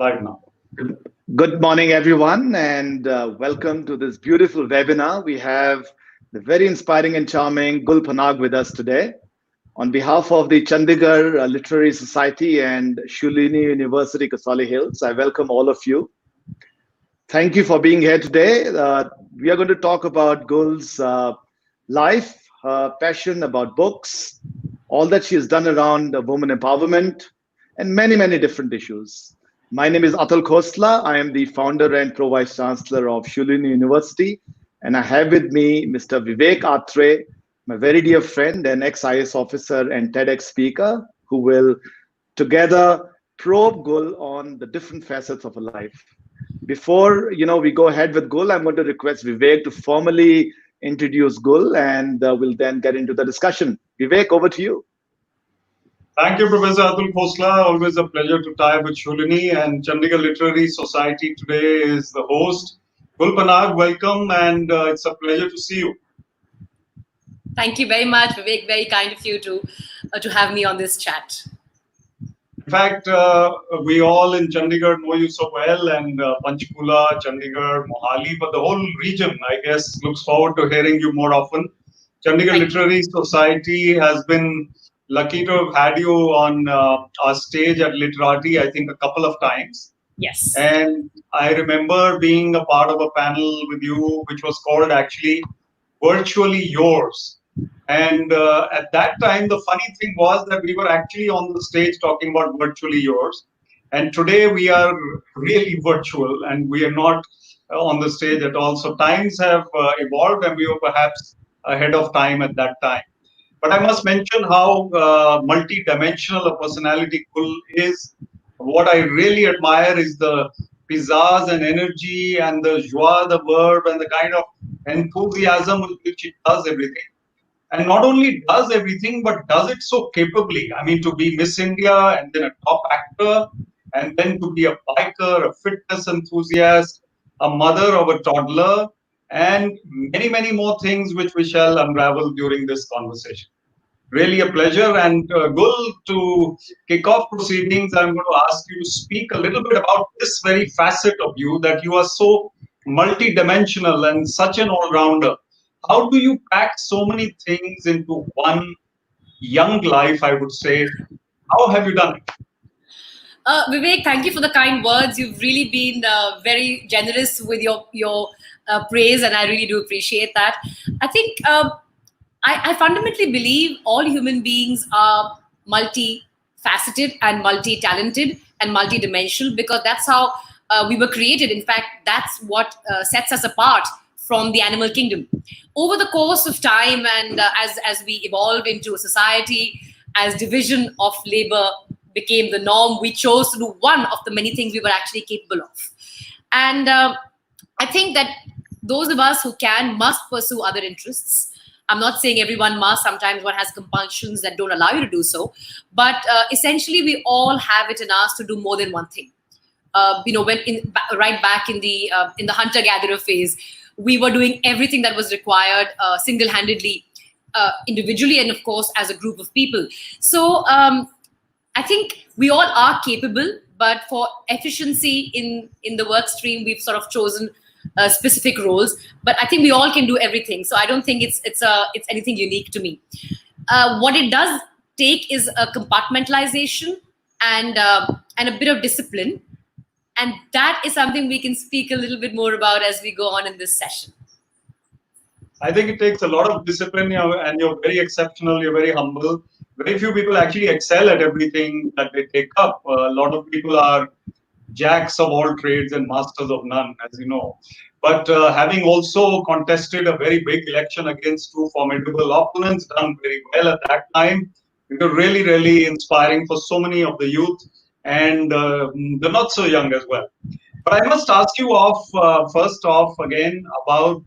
Live now. Good morning, everyone, and welcome to this beautiful webinar. We have the very inspiring and charming Gul Panag with us today. On behalf of the Chandigarh Literary Society and Shulini University, Kasoli Hills, I welcome all of you. Thank you for being here today. We are going to talk about Gul's life, her passion about books, all that she has done around women empowerment, and many, many different issues. My name is Atul Khosla. I am the founder and pro-vice chancellor of Shulini University. And I have with me Mr. Vivek Atray, my very dear friend and ex-IS officer and TEDx speaker, who will together probe Gul on the different facets of her life. Before we go ahead with Gul, I'm going to request Vivek to formally introduce Gul, and we'll then get into the discussion. Vivek, over to you. Thank you, Professor Atul Khosla. Always a pleasure to tie with Shulini, and Chandigarh Literary Society today is the host. Gul Panag, welcome, and it's a pleasure to see you. Thank you very much, Vivek. Very kind of you to have me on this chat. In fact, we all in Chandigarh know you so well, and Panchkula, Chandigarh, Mohali, but the whole region, I guess, looks forward to hearing you more often. Chandigarh Literary Society has been lucky to have had you on our stage at Literati, I think, a couple of times. Yes. And I remember being a part of a panel with you, which was called actually Virtually Yours. And at that time, the funny thing was that we were actually on the stage talking about Virtually Yours. And today we are really virtual and we are not on the stage at all. So times have evolved and we were perhaps ahead of time at that time. But I must mention how multi-dimensional a personality Gul is. What I really admire is the pizzazz and energy and the joie de verb and the kind of enthusiasm with which it does everything. And not only does everything, but does it so capably. I mean, to be Miss India and then a top actor, and then to be a biker, a fitness enthusiast, a mother of a toddler, and many, many more things which we shall unravel during this conversation. Really a pleasure. And Gul, to kick off proceedings, I'm going to ask you to speak a little bit about this very facet of you, that you are so multi-dimensional and such an all-rounder. How do you pack so many things into one young life, I would say? How have you done it? Vivek, thank you for the kind words. You've really been very generous with your praise, and I really do appreciate that. I think I fundamentally believe all human beings are multifaceted and multi-talented and multi-dimensional, because that's how we were created. In fact, that's what sets us apart from the animal kingdom. Over the course of time, and as we evolve into a society, as division of labor became the norm, we chose to do one of the many things we were actually capable of. And I think that those of us who can must pursue other interests. I'm not saying everyone must. Sometimes one has compulsions that don't allow you to do so. But essentially, we all have it in us to do more than one thing. Right back in the hunter-gatherer phase, we were doing everything that was required single-handedly, individually, and of course, as a group of people. So I think we all are capable, but for efficiency in the work stream, we've sort of chosen specific roles. But I think we all can do everything. So I don't think it's anything unique to me. What it does take is a compartmentalization and a bit of discipline. And that is something we can speak a little bit more about as we go on in this session. I think it takes a lot of discipline, and you're very exceptional, you're very humble. Very few people actually excel at everything that they take up. A lot of people are jacks of all trades and masters of none, as you know. But having also contested a very big election against two formidable opponents, done very well at that time, it was really, really inspiring for so many of the youth and the not so young as well. But I must ask you first off again about,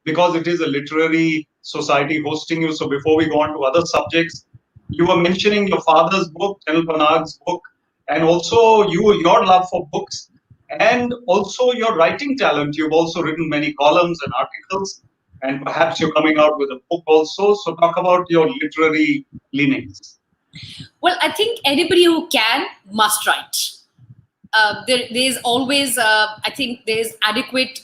because it is a literary society hosting you, so before we go on to other subjects, you were mentioning your father's book, Gul Panag's book, and also your love for books, and also your writing talent. You've also written many columns and articles, and perhaps you're coming out with a book also. So talk about your literary leanings. Well, I think anybody who can must write. there's always, I think, there's adequate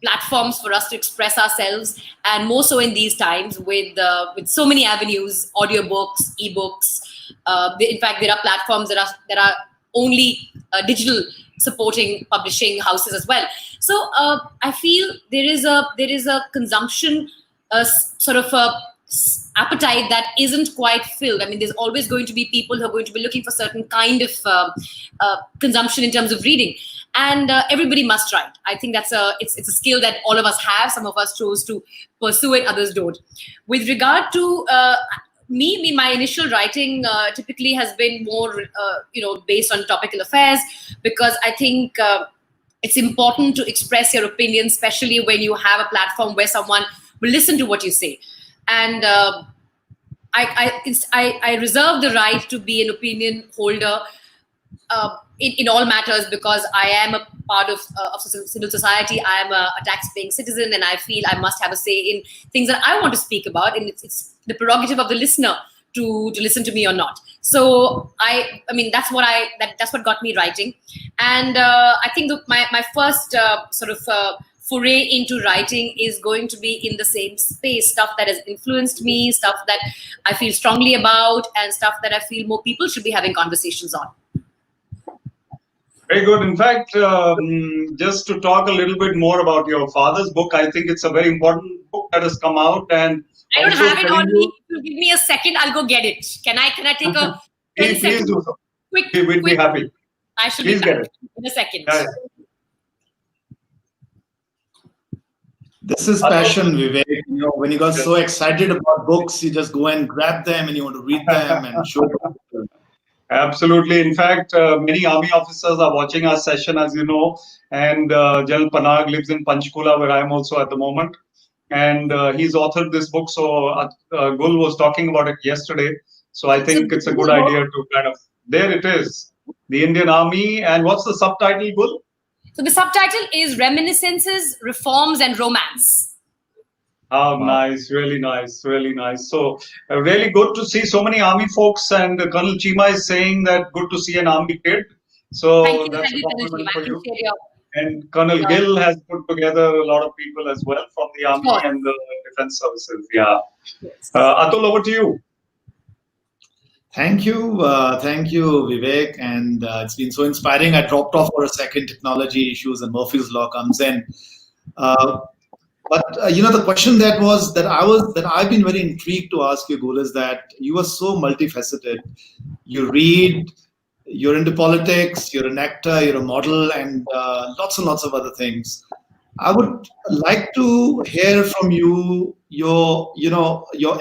platforms for us to express ourselves, and more so in these times with so many avenues, audiobooks, ebooks. In fact, there are platforms that are only digital, supporting publishing houses as well. So I feel there is a consumption sort of a appetite that isn't quite filled. I mean, there's always going to be people who are going to be looking for certain kind of consumption in terms of reading, and everybody must write. I think it's a skill that all of us have. Some of us chose to pursue it, others don't. With regard to my initial writing typically has been more based on topical affairs, because I think it's important to express your opinion, especially when you have a platform where someone will listen to what you say. And I reserve the right to be an opinion holder in all matters, because I am a part of civil society. I am a tax-paying citizen, and I feel I must have a say in things that I want to speak about, and it's the prerogative of the listener to listen to me or not. So I mean that's what got me writing, and I think my first sort of foray into writing is going to be in the same space, stuff that has influenced me, stuff that I feel strongly about, and stuff that I feel more people should be having conversations on. Very good. In fact, just to talk a little bit more about your father's book, I think it's a very important book that has come out. And I don't have it on me. If you give me a second, I'll go get it. Can I take a 10 please do so. Quick, we'll be happy. I should please be get it in a second. Yeah. This is passion, Vivek. When you got so excited about books, you just go and grab them and you want to read them and show them. Absolutely. In fact, many army officers are watching our session, as you know, and Gul Panag lives in Panchkula, where I am also at the moment. And he's authored this book. So Gul was talking about it yesterday. So I think it's a good idea to kind of, there it is, the Indian Army. And what's the subtitle, Gul? So the subtitle is Reminiscences, Reforms and Romance. Oh, wow. Nice, really nice, really nice. So really good to see so many army folks, and Colonel Chima is saying that good to see an army kid. So that's a compliment for you. And Colonel Gill has put together a lot of people as well from the army and the defense services. Yeah. Yes. Atul, over to you. Thank you, Vivek. And it's been so inspiring. I dropped off for a second. Technology issues and Murphy's Law comes in. But the question that I've been very intrigued to ask you, Gul, is that you are so multifaceted. You read, you're into politics, you're an actor, you're a model, and lots and lots of other things. I would like to hear from you your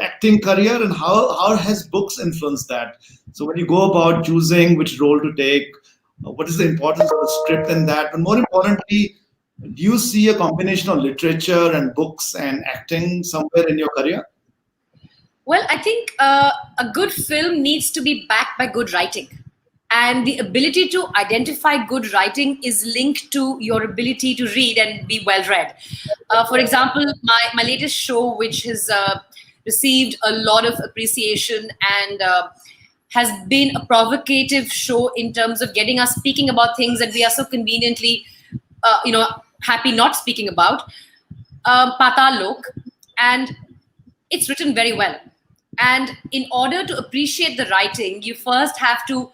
acting career and how has books influenced that. So when you go about choosing which role to take, what is the importance of the script in that? But more importantly, do you see a combination of literature and books and acting somewhere in your career? Well, I think a good film needs to be backed by good writing. And the ability to identify good writing is linked to your ability to read and be well-read. For example, my latest show, which has received a lot of appreciation and has been a provocative show in terms of getting us speaking about things that we are so conveniently happy not speaking about, Patal Lok, and it's written very well. And in order to appreciate the writing, you first have to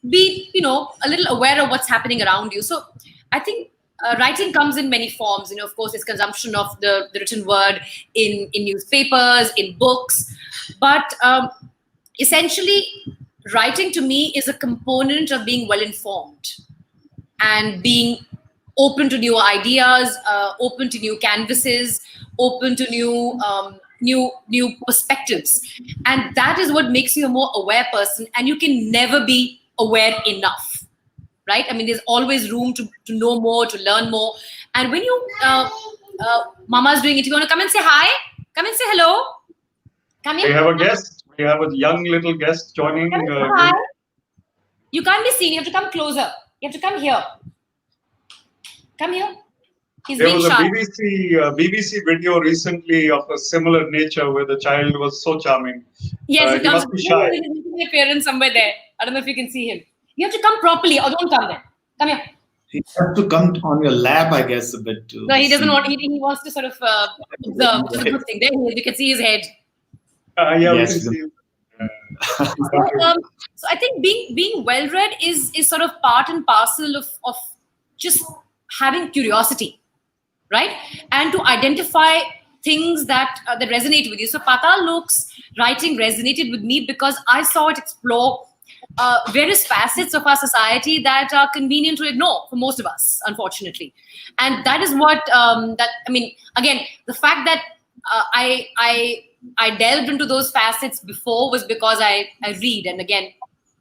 be, a little aware of what's happening around you. So I think writing comes in many forms. Of course, it's consumption of the written word in newspapers, in books. But essentially, writing to me is a component of being well-informed and being open to new ideas, open to new canvases, open to new perspectives. And that is what makes you a more aware person. And you can never be aware enough, right? I mean, there's always room to know more, to learn more. And when you, Mama's doing it, you want to come and say hi? Come and say hello? Come in. We have a guest. We have a young little guest joining. Hi. You can't be seen. You have to come closer. You have to come here. Come here. There was a BBC video recently of a similar nature where the child was so charming. Yes, he must be shy. He's making an appearance somewhere there. I don't know if you can see him. You have to come properly, or don't come then. Come here. He has to come on your lap, I guess, a bit too. No, he doesn't want. He wants to sort of observe. It's a good thing. There he is. You can see his head. Yeah, Yes, we can see. So I think being well read is sort of part and parcel of just having curiosity, right? And to identify things that resonate with you. So Patal Lok's writing resonated with me because I saw it explore various facets of our society that are convenient to ignore for most of us, unfortunately. And that is what again, the fact that I delved into those facets before was because I read. And again,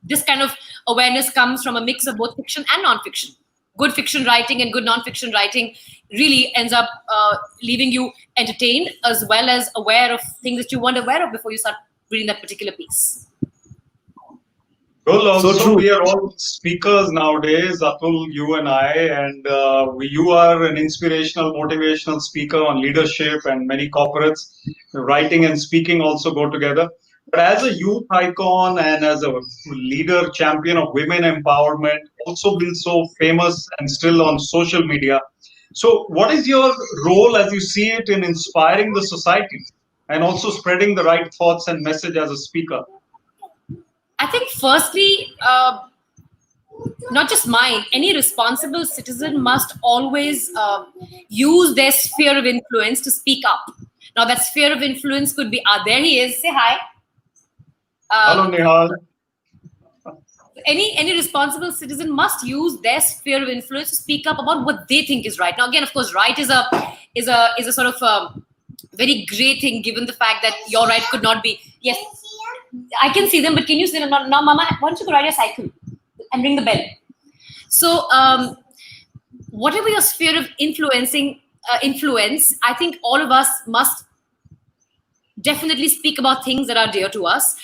this kind of awareness comes from a mix of both fiction and non-fiction. Good fiction writing and good non-fiction writing really ends up leaving you entertained as well as aware of things that you weren't aware of before you start reading that particular piece. Well, also So true. we are all speakers nowadays, Atul, you and I, and you are an inspirational, motivational speaker on leadership and many corporates. Writing and speaking also go together. But as a youth icon and as a leader, champion of women empowerment, also been so famous and still on social media. So what is your role as you see it in inspiring the society and also spreading the right thoughts and message as a speaker? I think firstly, not just mine, any responsible citizen must always use their sphere of influence to speak up. Now that sphere of influence could be, there he is, say hi. Hello, Nihal. Any responsible citizen must use their sphere of influence to speak up about what they think is right. Now again, of course, right is a sort of very great thing given the fact that your right could not be, yes, I can see them, but can you see them? Now, Mama, why don't you go ride your cycle and ring the bell? So, whatever your sphere of influence, I think all of us must definitely speak about things that are dear to us.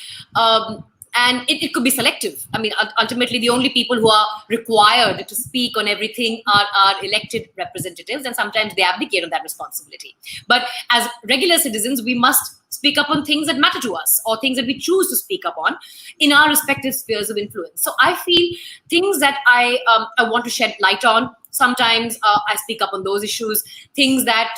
And it could be selective. I mean, ultimately, the only people who are required to speak on everything are elected representatives, and sometimes they abdicate on that responsibility. But as regular citizens, we must speak up on things that matter to us or things that we choose to speak up on in our respective spheres of influence. So I feel things that I want to shed light on, sometimes I speak up on those issues. Things that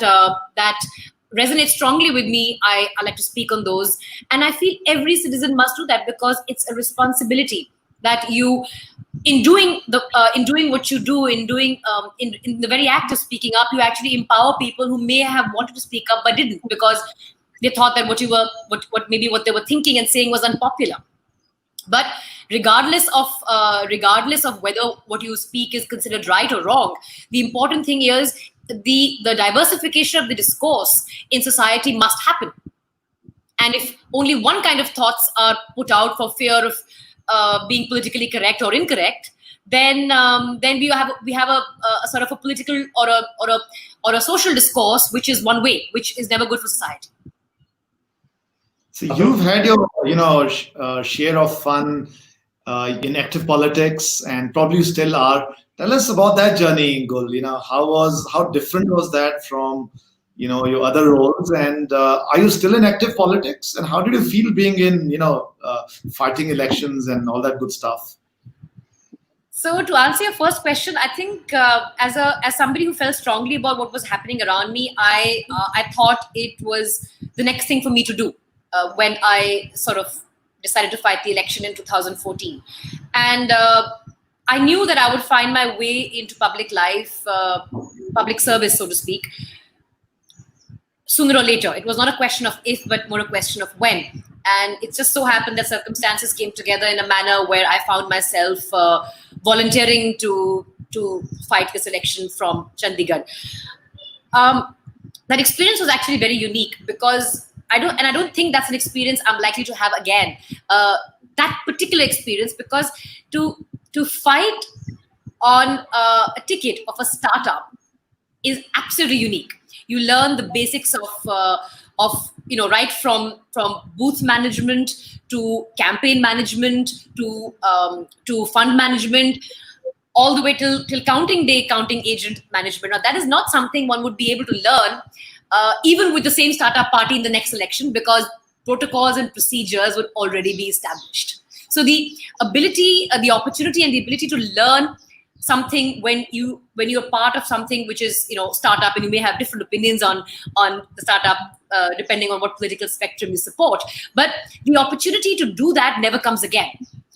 resonate strongly with me, I like to speak on those. And I feel every citizen must do that because it's a responsibility that you, in doing what you do, in the very act of speaking up, you actually empower people who may have wanted to speak up but didn't because they thought that what they were thinking and saying was unpopular. But regardless of whether what you speak is considered right or wrong, the important thing is the diversification of the discourse in society must happen. And if only one kind of thoughts are put out for fear of being politically correct or incorrect, then we have a sort of a political or a social discourse which is one way, which is never good for society. So you've had your share of fun in active politics, and probably you still are. Tell us about that journey, Gul. How different was that from your other roles, and are you still in active politics? And how did you feel being in fighting elections and all that good stuff? So to answer your first question, I think as somebody who felt strongly about what was happening around me, I thought it was the next thing for me to do when I sort of decided to fight the election in 2014. And I knew that I would find my way into public life, public service, so to speak, sooner or later. It was not a question of if, but more a question of when. And it just so happened that circumstances came together in a manner where I found myself volunteering to fight this election from Chandigarh. That experience was actually very unique because I don't think that's an experience I'm likely to have again. That particular experience, because to fight on a ticket of a startup is absolutely unique. You learn the basics of right from booth management to campaign management to fund management, all the way till counting day, counting agent management. Now that is not something one would be able to learn even with the same startup party in the next election, because protocols and procedures would already be established. So the ability, the opportunity, and the ability to learn something when you're part of something which is startup, and you may have different opinions on the startup depending on what political spectrum you support, but the opportunity to do that never comes again,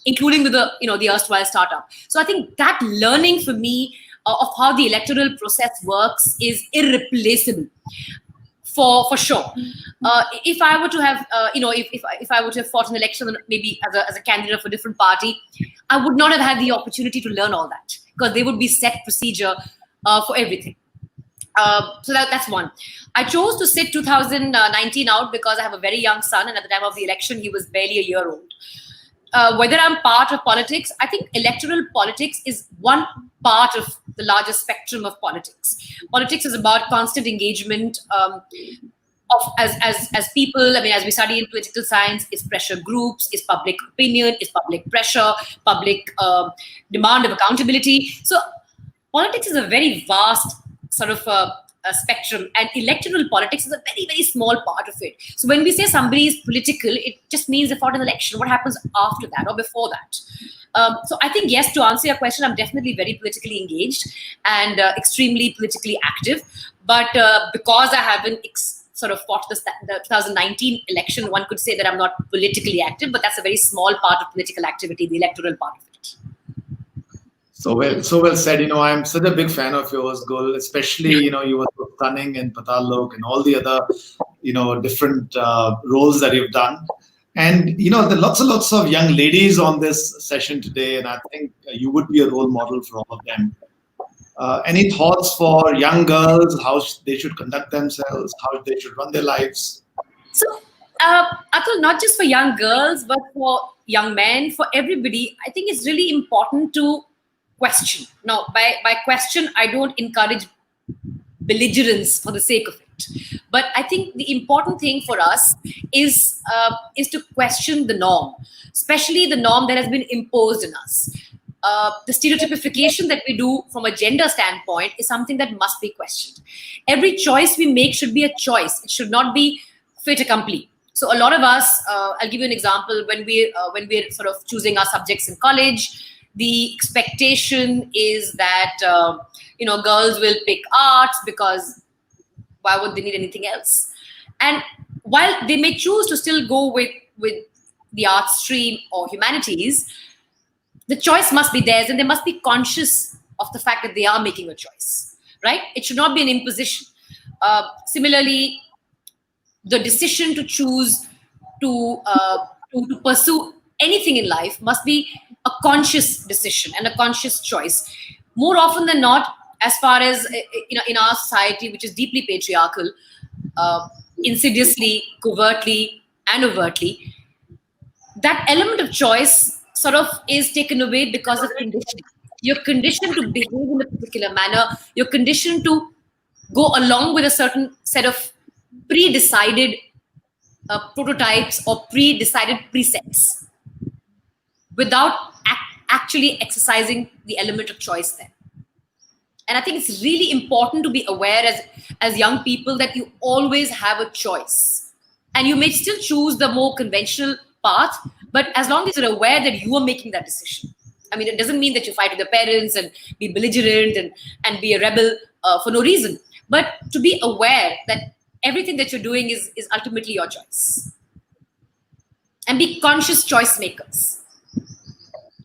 including with the erstwhile startup. So I think that learning for me of how the electoral process works is irreplaceable. For sure. If I were to have, if I were to have fought an election, maybe as a candidate for a different party, I would not have had the opportunity to learn all that, because there would be set procedure for everything. So that's one. I chose to sit 2019 out because I have a very young son, and at the time of the election, he was barely a year old. Whether I'm part of politics, I think electoral politics is one part of the larger spectrum of politics. Politics is about constant engagement of as people. I mean, as we study in political science, is pressure groups, is public opinion, is public pressure, public demand of accountability. So politics is a very vast sort of a spectrum, and electoral politics is a very, very small part of it. So when we say somebody is political, it just means they fought an election. What happens after that or before that? So I think, yes, to answer your question, I'm definitely very politically engaged and extremely politically active. But because I haven't sort of fought the 2019 election, one could say that I'm not politically active, but that's a very small part of political activity, the electoral part of it. So well said. I'm such a big fan of yours, Gul, especially, you were so stunning in Patalok and all the other, different roles that you've done. And, there are lots of young ladies on this session today, and I think you would be a role model for all of them. Any thoughts for young girls, how they should conduct themselves, how they should run their lives? So, Atul, not just for young girls, but for young men, for everybody, I think it's really important to question. Now, by question, I don't encourage belligerence for the sake of it. But I think the important thing for us is to question the norm, especially the norm that has been imposed on us. The stereotypification that we do from a gender standpoint is something that must be questioned. Every choice we make should be a choice. It should not be fait accompli. So a lot of us, I'll give you an example, when we're sort of choosing our subjects in college, the expectation is that girls will pick arts because why would they need anything else? And while they may choose to still go with the art stream or humanities, the choice must be theirs, and they must be conscious of the fact that they are making a choice, right? It should not be an imposition. Similarly, the decision to choose to pursue anything in life must be a conscious decision and a conscious choice. More often than not, as far as in our society, which is deeply patriarchal, insidiously, covertly, and overtly, that element of choice sort of is taken away because of conditioning. You're conditioned to behave in a particular manner. You're conditioned to go along with a certain set of pre-decided prototypes or pre-decided precepts without actually exercising the element of choice there. And I think it's really important to be aware as young people that you always have a choice. And you may still choose the more conventional path, but as long as you're aware that you are making that decision. I mean, it doesn't mean that you fight with your parents and be belligerent and be a rebel for no reason. But to be aware that everything that you're doing is ultimately your choice. And be conscious choice makers.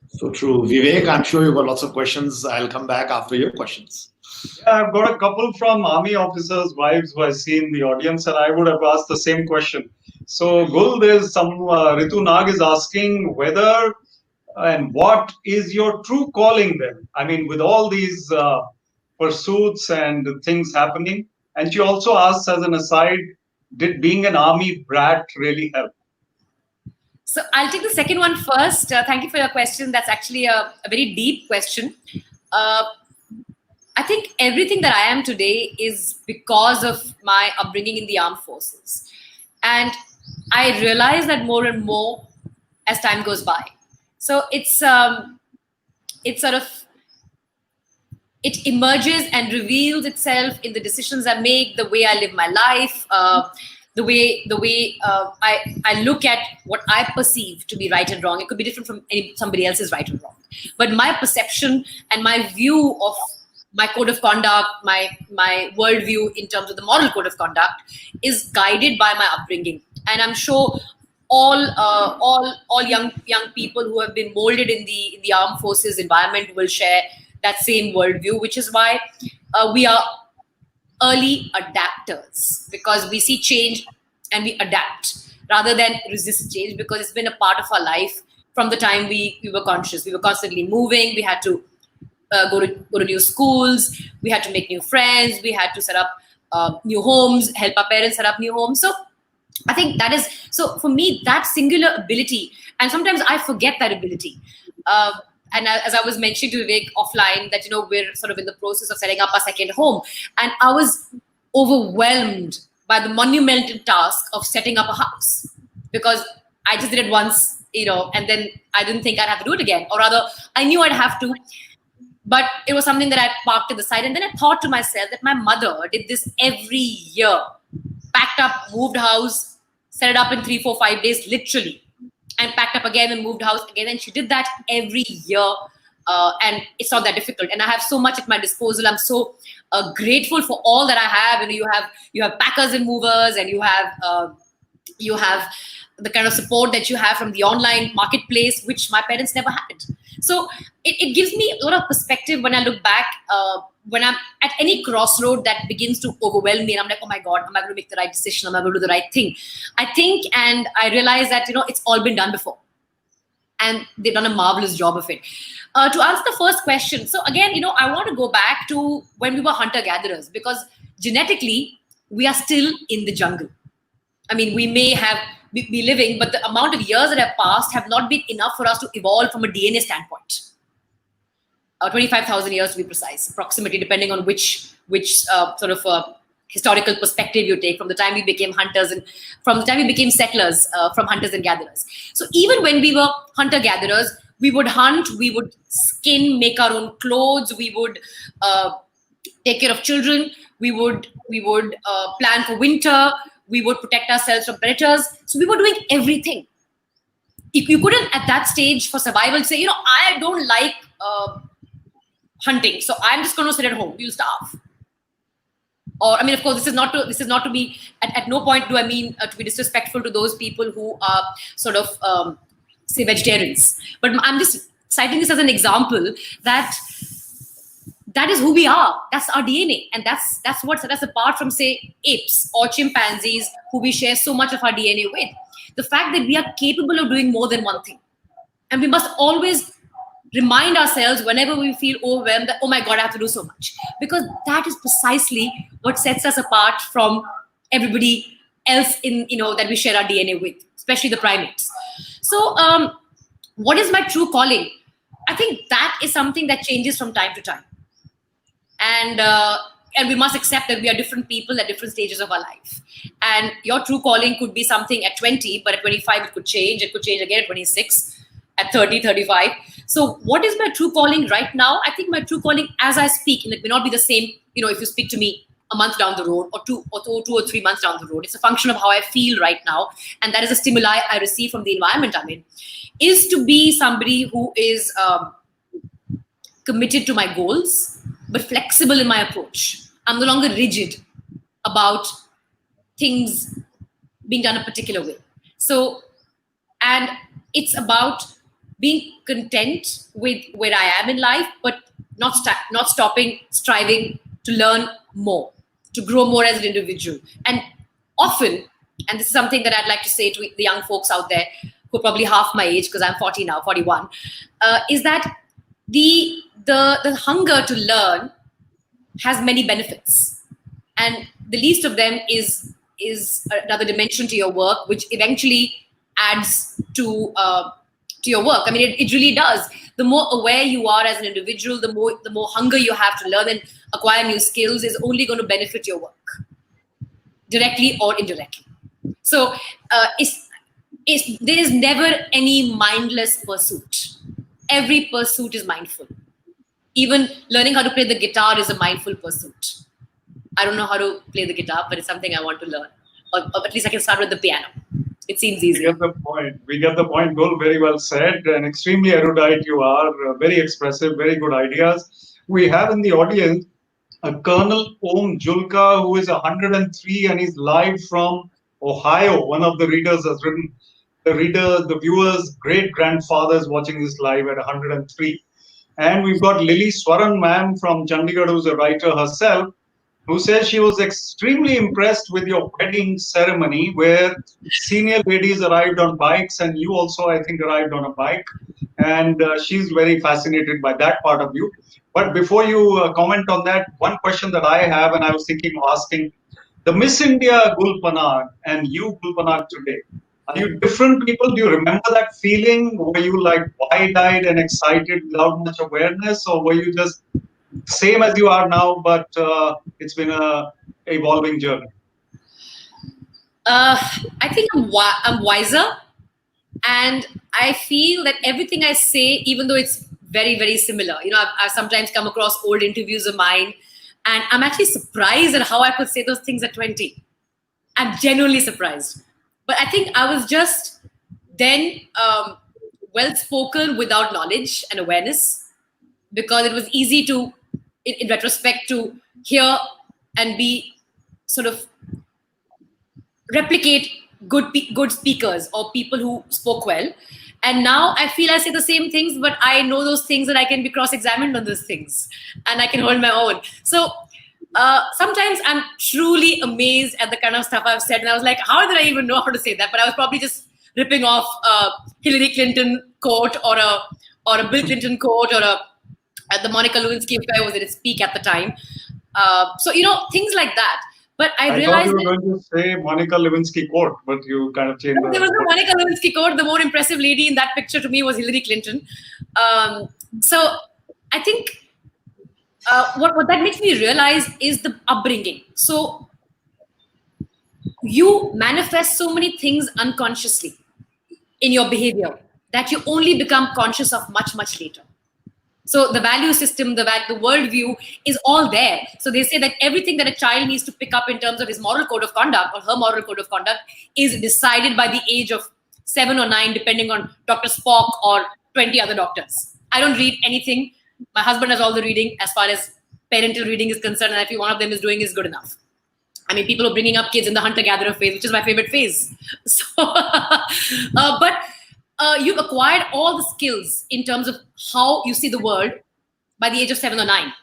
So true. Vivek, I'm sure you've got lots of questions. I'll come back after your questions. Yeah, I've got a couple from army officers' wives who I see in the audience, and I would have asked the same question. So, Gul, there's some Ritu Nag is asking whether and what is your true calling then? I mean, with all these pursuits and things happening, and she also asks as an aside, did being an army brat really help? So I'll take the second one first. Thank you for your question. That's actually a very deep question. I think everything that I am today is because of my upbringing in the armed forces. And I realize that more and more as time goes by. So it emerges and reveals itself in the decisions I make, the way I live my life, I look at what I perceive to be right and wrong. It could be different from somebody else's right and wrong. But my perception and my view of my code of conduct, my worldview in terms of the moral code of conduct is guided by my upbringing. And I'm sure all young people who have been molded in the armed forces environment will share that same worldview, which is why we are early adapters, because we see change and we adapt rather than resist change, because it's been a part of our life from the time we were conscious. We were constantly moving. We had to go to new schools. We had to make new friends. We had to set up new homes, help our parents set up new homes. So I think that is, so for me, that singular ability, and sometimes I forget that ability. And as I was mentioning to Vivek offline, that, we're sort of in the process of setting up our second home. And I was overwhelmed by the monumental task of setting up a house, because I just did it once, and then I didn't think I'd have to do it again. Or rather, I knew I'd have to, but it was something that I parked to the side. And then I thought to myself that my mother did this every year. Packed up, moved house, set it up in 3, 4, 5 days, literally. And packed up again and moved house again. And she did that every year. And it's not that difficult. And I have so much at my disposal. I'm so grateful for all that I have. You have packers and movers, and you have the kind of support that you have from the online marketplace, which my parents never had. So it gives me a lot of perspective when I look back, when I'm at any crossroad that begins to overwhelm me, and I'm like, oh my God, am I going to make the right decision? Am I going to do the right thing? I think, and I realize that, it's all been done before. And they've done a marvelous job of it. To answer the first question, so again, I want to go back to when we were hunter-gatherers, because genetically, we are still in the jungle. I mean, we may be living, but the amount of years that have passed have not been enough for us to evolve from a DNA standpoint. 25,000 years to be precise, approximately, depending on which sort of historical perspective you take, from the time we became hunters and from the time we became settlers, from hunters and gatherers. So even when we were hunter-gatherers, we would hunt, we would skin, make our own clothes, we would take care of children, we would plan for winter, we would protect ourselves from predators. So we were doing everything. If you couldn't at that stage for survival say, I don't like hunting, so I'm just going to sit at home, you'll starve. Or, I mean, of course, this is not to be, at no point do I mean to be disrespectful to those people who are sort of, say, vegetarians. But I'm just citing this as an example that is who we are. That's our DNA. And that's what set us apart from, say, apes or chimpanzees, who we share so much of our DNA with. The fact that we are capable of doing more than one thing. And we must always remind ourselves whenever we feel overwhelmed that, oh my God, I have to do so much. Because that is precisely what sets us apart from everybody else that we share our DNA with, especially the primates. So what is my true calling? I think that is something that changes from time to time. And we must accept that we are different people at different stages of our life. And your true calling could be something at 20, but at 25 it could change. It could change again at 26, at 30, 35. So what is my true calling right now? I think my true calling as I speak, and it may not be the same, if you speak to me a month down the road or two or 3 months down the road. It's a function of how I feel right now. And that is a stimuli I receive from the environment I'm in, is to be somebody who is committed to my goals, but flexible in my approach. I'm no longer rigid about things being done a particular way. So, and it's about being content with where I am in life, but not stopping, striving to learn more, to grow more as an individual. And often, and this is something that I'd like to say to the young folks out there, who are probably half my age, because I'm 40 now, 41, is that the hunger to learn has many benefits, and the least of them is another dimension to your work, which eventually adds to your work. I mean, it really does. The more aware you are as an individual, the more hunger you have to learn and acquire new skills is only going to benefit your work, directly or indirectly. So there is never any mindless pursuit. Every pursuit is mindful. Even learning how to play the guitar is a mindful pursuit. I don't know how to play the guitar, but it's something I want to learn. or at least I can start with the piano. It seems We easier. get the point. We get the point, Gul. Very well said. And extremely erudite you are. Very expressive. Very good ideas. We have in the audience Colonel Om Julka, who is 103 and he's live from Ohio. One of the readers has written, the viewers, great grandfathers watching this live at 103. And we've got Lily Swaran ma'am from Chandigarh, who's a writer herself, who says she was extremely impressed with your wedding ceremony where senior ladies arrived on bikes and you also, I think, arrived on a bike. And she's very fascinated by that part of you. But before you comment on that, one question that I have, and I was thinking of asking, the Miss India Gul Panag and you Gul Panag today, are you different people? Do you remember that feeling? Were you like wide-eyed and excited without much awareness, or were you just same as you are now, but it's been a evolving journey? I think I'm wiser, and I feel that everything I say, even though it's very, very similar, I've sometimes come across old interviews of mine, and I'm actually surprised at how I could say those things at 20. I'm genuinely surprised. But I think I was just then well-spoken without knowledge and awareness, because it was easy to, in retrospect, to hear and be sort of replicate good speakers or people who spoke well. And now I feel I say the same things, but I know those things and I can be cross-examined on those things and I can hold my own. So sometimes I'm truly amazed at the kind of stuff I've said. And I was like, how did I even know how to say that? But I was probably just ripping off a Hillary Clinton quote or a Bill Clinton quote or the Monica Lewinsky affair was at its peak at the time. So, things like that. But I realized thought you were going to say Monica Lewinsky quote, but you kind of changed. There was no Monica Lewinsky quote. The more impressive lady in that picture to me was Hillary Clinton. So I think what that makes me realize is the upbringing. So you manifest so many things unconsciously in your behavior that you only become conscious of much, much later. So the value system, the worldview is all there. So they say that everything that a child needs to pick up in terms of his moral code of conduct or her moral code of conduct is decided by the age of 7 or 9, depending on Dr. Spock or 20 other doctors. I don't read anything. My husband does all the reading as far as parental reading is concerned, and I feel one of them is doing is good enough. I mean, people are bringing up kids in the hunter-gatherer phase, which is my favorite phase. So, but you've acquired all the skills in terms of how you see the world by the age of 7 or 9.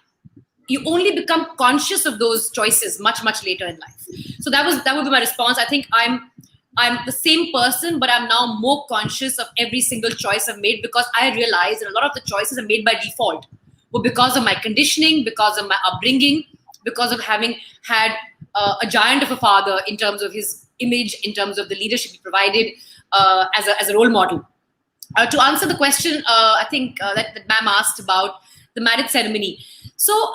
You only become conscious of those choices much, much later in life. So that would be my response. I think I'm the same person, but I'm now more conscious of every single choice I've made, because I realize that a lot of the choices are made by default, were because of my conditioning, because of my upbringing, because of having had a giant of a father in terms of his image, in terms of the leadership he provided as a role model. To answer the question, I think that ma'am asked about the marriage ceremony. So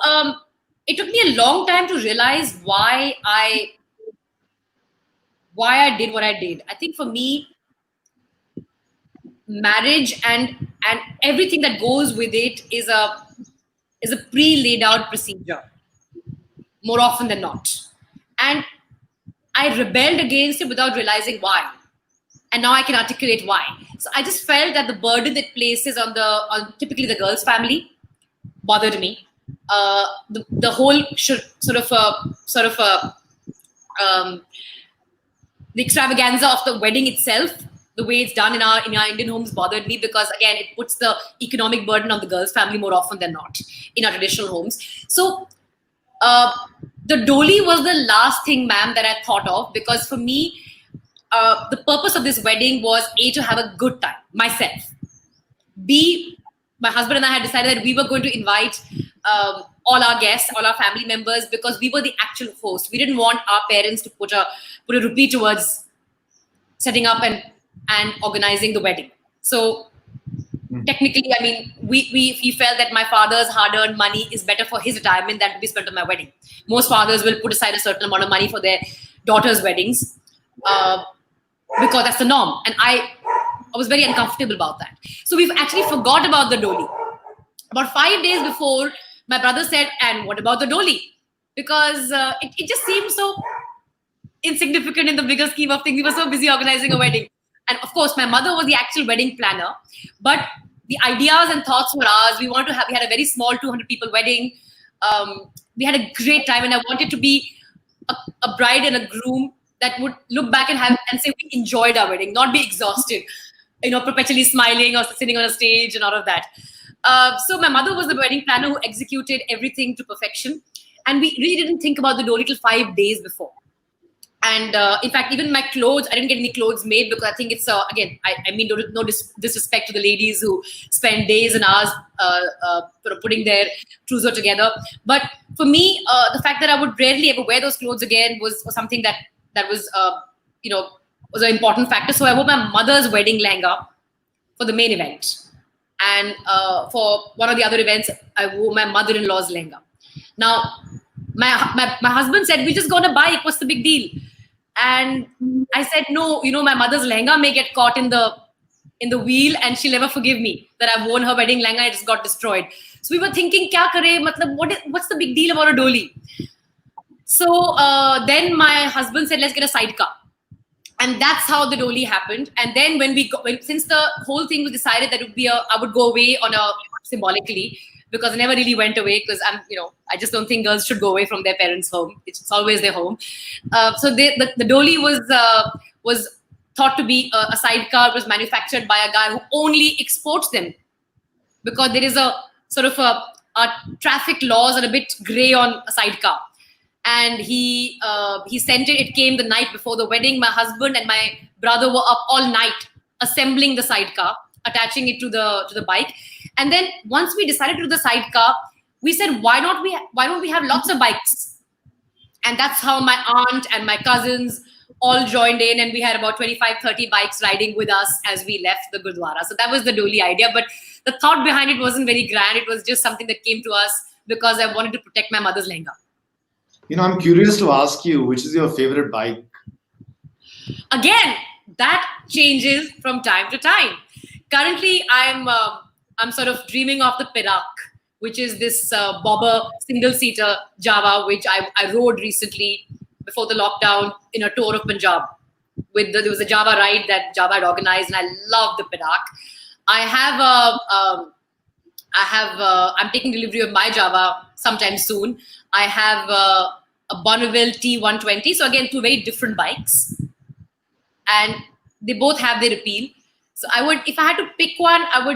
it took me a long time to realize why I did what I did. I think for me, marriage and everything that goes with it is a pre-laid out procedure, more often than not. And I rebelled against it without realizing why. And now I can articulate why. So I just felt that the burden that places on typically the girl's family bothered me. The whole the extravaganza of the wedding itself, the way it's done in our Indian homes, bothered me, because again, it puts the economic burden on the girl's family more often than not in our traditional homes. So the doli was the last thing, ma'am, that I thought of, because for me, the purpose of this wedding was A, to have a good time, myself. B, my husband and I had decided that we were going to invite all our guests, all our family members, because we were the actual host. We didn't want our parents to put a rupee towards setting up and organizing the wedding. So technically, I mean, we felt that my father's hard-earned money is better for his retirement than to be spent on my wedding. Most fathers will put aside a certain amount of money for their daughters' weddings, because that's the norm. And I was very uncomfortable about that. So we've actually forgot about the doli. About 5 days before, my brother said, and what about the doli? Because it just seemed so insignificant in the bigger scheme of things. We were so busy organizing a wedding. And of course, my mother was the actual wedding planner, but the ideas and thoughts were ours. We had a very small 200 people wedding. We had a great time, and I wanted to be a bride and a groom that would look back and say we enjoyed our wedding, not be exhausted, perpetually smiling or sitting on a stage and all of that. So my mother was the wedding planner who executed everything to perfection. And we really didn't think about the Doli till 5 days before. And in fact, even my clothes, I didn't get any clothes made because I think it's, again, I mean, no disrespect to the ladies who spend days and hours putting their trousseau together. But for me, the fact that I would rarely ever wear those clothes again was something that was, was an important factor. So I wore my mother's wedding lehenga for the main event. And for one of the other events, I wore my mother-in-law's lehenga. Now, my husband said, we just got a bike. What's the big deal? And I said, no, my mother's lehenga may get caught in the wheel and she'll never forgive me that I've worn her wedding lehenga. It just got destroyed. So we were thinking, kya kare? What's the big deal about a doli? So then my husband said, let's get a sidecar. And that's how the doli happened. And then since the whole thing was decided that I would go away symbolically, because I never really went away because I just don't think girls should go away from their parents' home. It's always their home. So the doli was thought to be a sidecar. It was manufactured by a guy who only exports them, because there is a sort of a traffic laws are a bit gray on a sidecar. And he sent it. It came the night before the wedding. My husband and my brother were up all night assembling the sidecar, attaching it to the bike. And then once we decided to do the sidecar, we said, why don't we have lots of bikes? And that's how my aunt and my cousins all joined in, and we had about 25-30 bikes riding with us as we left the Gurdwara. So that was the doli idea. But the thought behind it wasn't very grand. It was just something that came to us because I wanted to protect my mother's lehenga. I'm curious to ask you, which is your favorite bike? Again, that changes from time to time. Currently, I'm sort of dreaming of the Perak, which is this bobber single-seater Java, which I rode recently before the lockdown in a tour of Punjab. There was a Java ride that Java had organized, and I love the Perak. I'm taking delivery of my Java sometime soon. I have a Bonneville T120. So again, two very different bikes, and they both have their appeal. So if I had to pick one, I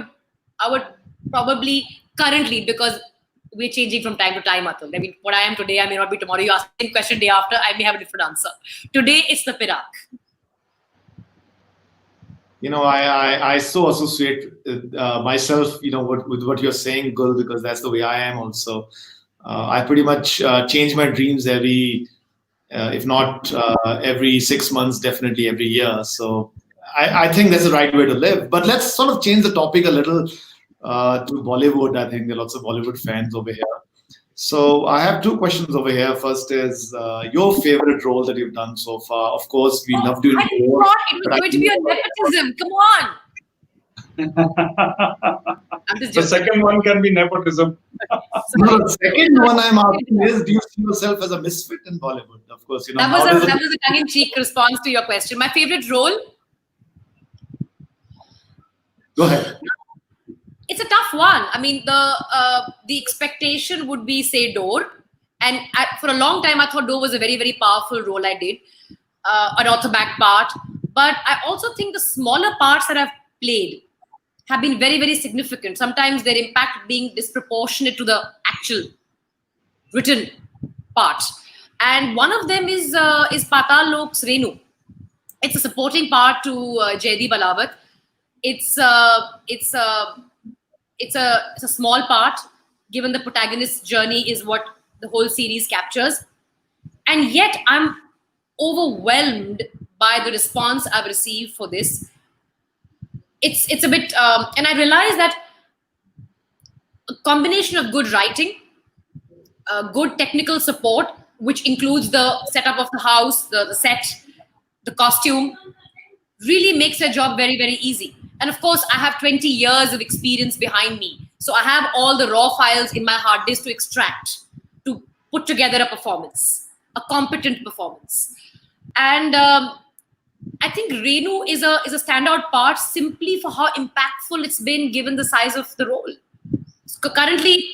would probably currently, because we're changing from time to time, Atul. I mean, what I am today, I may not be tomorrow. You ask the same question day after, I may have a different answer. Today, it's the Perak. I so associate myself, with what you're saying, Gul, because that's the way I am also. I pretty much change my dreams if not every 6 months, definitely every year. So I think that's the right way to live. But let's sort of change the topic a little to Bollywood. I think there are lots of Bollywood fans over here. So I have two questions over here. First is your favorite role that you've done so far. Of course, we love doing I thought it was going to be a nepotism. Come on. The second one can be nepotism. No, the second one I'm asking is, do you see yourself as a misfit in Bollywood? Of course, that was a tongue-in-cheek response to your question. My favorite role? Go ahead. It's a tough one. I mean, the expectation would be, say, Dor. And for a long time, I thought Dor was a very, very powerful role I did, an orthoback part. But I also think the smaller parts that I've played have been very, very significant. Sometimes their impact being disproportionate to the actual written parts. And one of them is Patal Lok's Renu. It's a supporting part to Jaideep Alawat. It's a small part, given the protagonist's journey is what the whole series captures. And yet I'm overwhelmed by the response I've received for this. It's a bit, and I realize that a combination of good writing, good technical support, which includes the setup of the house, the set, the costume, really makes your job very, very easy. And of course, I have 20 years of experience behind me. So I have all the raw files in my hard disk to extract, to put together a performance, a competent performance. And I think Renu is a standout part simply for how impactful it's been given the size of the role. So currently,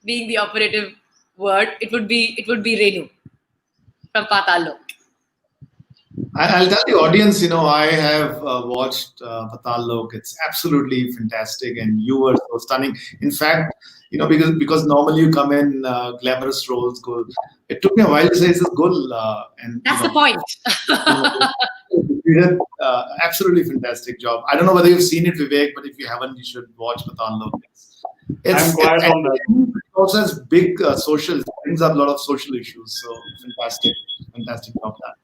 being the operative word, it would be Renu from Patal Lok. I'll tell the audience, I have watched Patal Lok. It's absolutely fantastic, and you were so stunning. In fact, because normally you come in glamorous roles, Gul. It took me a while to say, "Is this Gul?" And That's the point. you did absolutely fantastic job. I don't know whether you've seen it, Vivek, but if you haven't, you should watch Patal Lok. I'm quiet on that. It also has big social, it brings up a lot of social issues. So fantastic job done.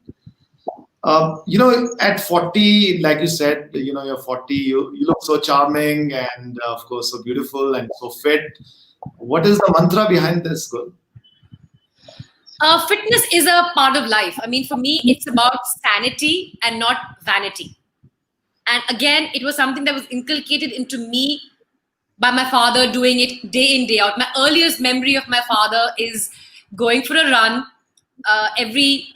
At 40, like you said, you're 40, you look so charming and, of course, so beautiful and so fit. What is the mantra behind this, Gul? Fitness is a part of life. I mean, for me, it's about sanity and not vanity. And again, it was something that was inculcated into me by my father, doing it day in, day out. My earliest memory of my father is going for a run every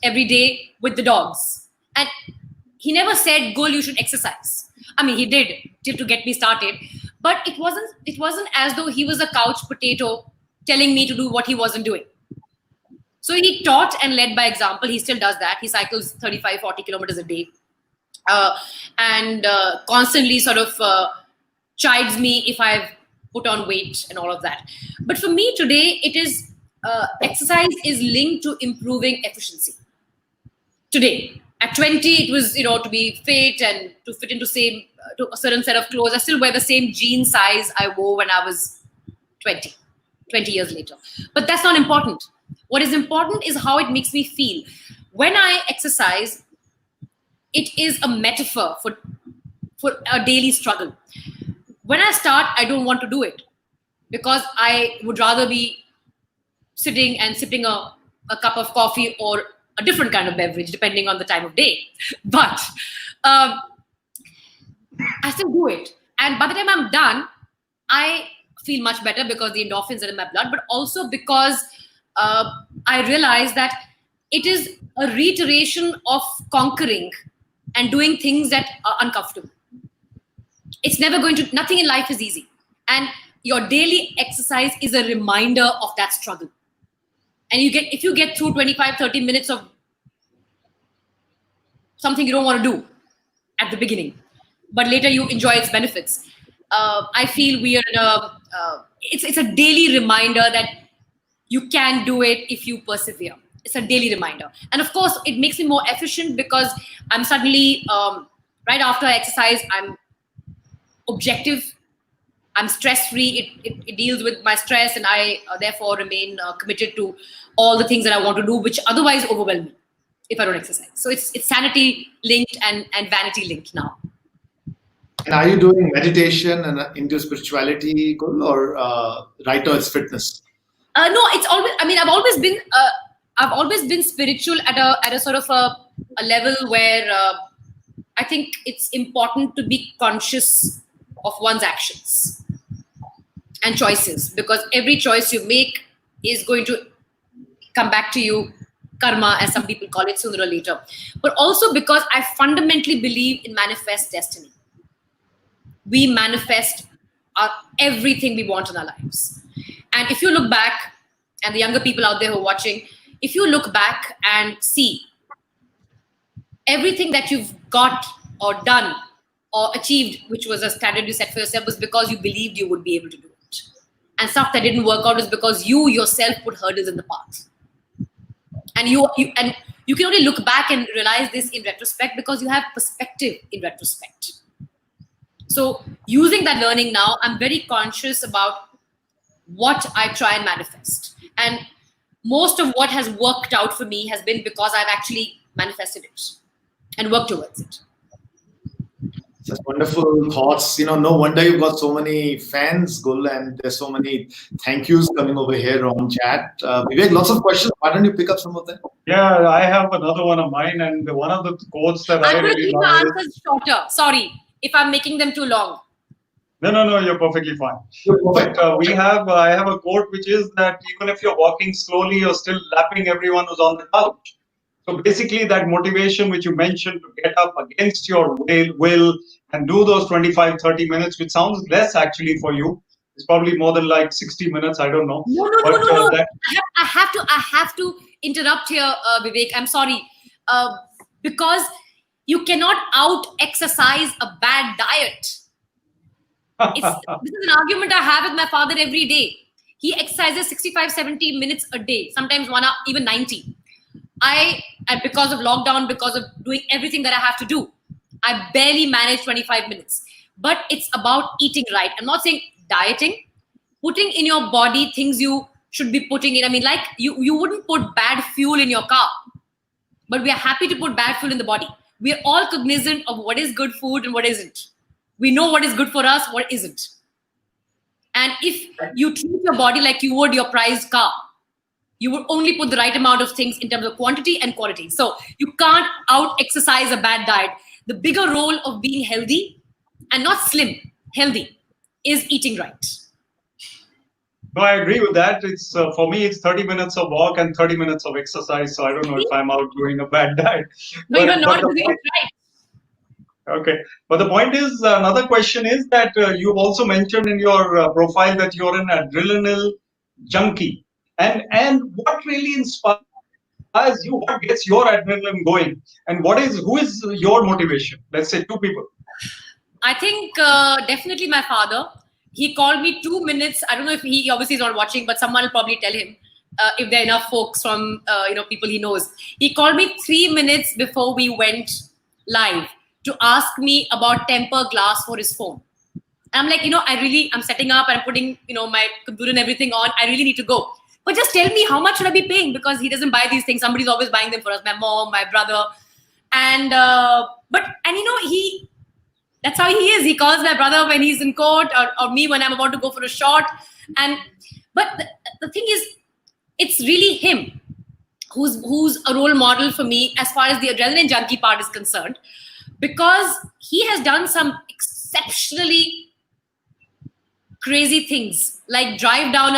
day with the dogs. And he never said, "Gul, you should exercise." I mean, he did to get me started, but it wasn't as though he was a couch potato telling me to do what he wasn't doing. So he taught and led by example. He still does that. He cycles 35, 40 kilometers a day, and constantly sort of chides me if I've put on weight and all of that. But for me today, it is exercise is linked to improving efficiency. Today, at 20, it was to be fit and to fit into to a certain set of clothes. I still wear the same jean size I wore when I was 20 years later. But that's not important. What is important is how it makes me feel. When I exercise, it is a metaphor for a daily struggle. When I start, I don't want to do it because I would rather be sitting and sipping a cup of coffee or a different kind of beverage, depending on the time of day. But I still do it. And by the time I'm done, I feel much better because the endorphins are in my blood, but also because I realize that it is a reiteration of conquering and doing things that are uncomfortable. It's never nothing in life is easy. And your daily exercise is a reminder of that struggle. And if you get through 25, 30 minutes of something you don't want to do at the beginning, but later you enjoy its benefits. I feel we are it's a daily reminder that you can do it if you persevere. It's a daily reminder. And of course, it makes me more efficient because I'm suddenly, right after I exercise, I'm objective. I'm stress-free. It deals with my stress, and I therefore remain committed to all the things that I want to do, which otherwise overwhelm me if I don't exercise. So it's sanity linked and vanity linked now. And are you doing meditation and into spirituality, Gul, or right now it's fitness? No, it's always. I mean, I've always been spiritual at a sort of a level where I think it's important to be conscious of one's actions and choices, because every choice you make is going to come back to you, karma, as some people call it, sooner or later. But also because I fundamentally believe in manifest destiny. We manifest everything we want in our lives. And if you look back, and the younger people out there who are watching, if you look back and see everything that you've got or done or achieved, which was a standard you set for yourself, was because you believed you would be able to do it. And stuff that didn't work out is because you yourself put hurdles in the path. And you can only look back and realize this in retrospect because you have perspective in retrospect. So using that learning now, I'm very conscious about what I try and manifest. And most of what has worked out for me has been because I've actually manifested it and worked towards it. Such wonderful thoughts. No wonder you've got so many fans, Gul, and there's so many thank yous coming over here on chat. Vivek, lots of questions. Why don't you pick up some of them? Yeah, I have another one of mine, and one of the quotes that I I'm going to really keep love my is, answers shorter. Sorry if I'm making them too long. No, you're perfectly fine. But I have a quote which is that even if you're walking slowly, you're still lapping everyone who's on the couch. So basically, that motivation which you mentioned to get up against your will and do those 25, 30 minutes, which sounds less actually for you, it's probably more than like 60 minutes. I don't know. No. I have to interrupt here, Vivek. I'm sorry. Because you cannot out-exercise a bad diet. This is an argument I have with my father every day. He exercises 65, 70 minutes a day, sometimes 1 hour, even 90. And because of lockdown, because of doing everything that I have to do, I barely manage 25 minutes. But it's about eating right. I'm not saying dieting, putting in your body things you should be putting in. I mean, like you wouldn't put bad fuel in your car, but we are happy to put bad fuel in the body. We are all cognizant of what is good food and what isn't. We know what is good for us, what isn't. And if you treat your body like you would your prized car, you would only put the right amount of things in terms of quantity and quality. So you can't out-exercise a bad diet. The bigger role of being healthy, and not slim, healthy, is eating right. No, I agree with that. It's for me, it's 30 minutes of walk and 30 minutes of exercise. So I don't know if I'm out doing a bad diet. No, you're not doing it right. Okay, but the point is, another question is that you've also mentioned in your profile that you're an adrenaline junkie, and what really inspires you? What gets your adrenaline going, and who is your motivation? Let's say two people. I think definitely my father. He called me 2 minutes. I don't know if he obviously is not watching, but someone will probably tell him if there are enough folks from people he knows. He called me 3 minutes before we went live to ask me about temper glass for his phone. And I'm like, I'm setting up and I'm putting, my computer and everything on. I really need to go. But just tell me, how much should I be paying? Because he doesn't buy these things. Somebody's always buying them for us. My mom, my brother. And that's how he is. He calls my brother when he's in court or me when I'm about to go for a shot. But the thing is, it's really him who's a role model for me as far as the adrenaline junkie part is concerned. Because he has done some exceptionally crazy things, like drive down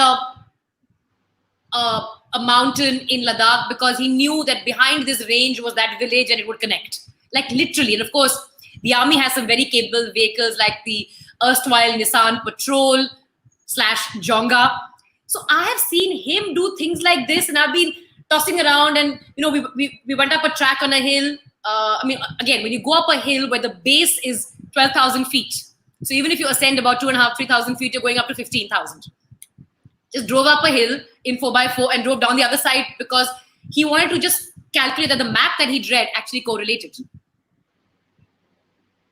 a mountain in Ladakh because he knew that behind this range was that village and it would connect. Like literally. And of course, the army has some very capable vehicles like the erstwhile Nissan Patrol / Jonga. So I have seen him do things like this, and I've been tossing around, and we went up a track on a hill. Again, when you go up a hill where the base is 12,000 feet, so even if you ascend about 2,500, 3,000 feet, you're going up to 15,000. Just drove up a hill in 4x4 and drove down the other side because he wanted to just calculate that the map that he'd read actually correlated.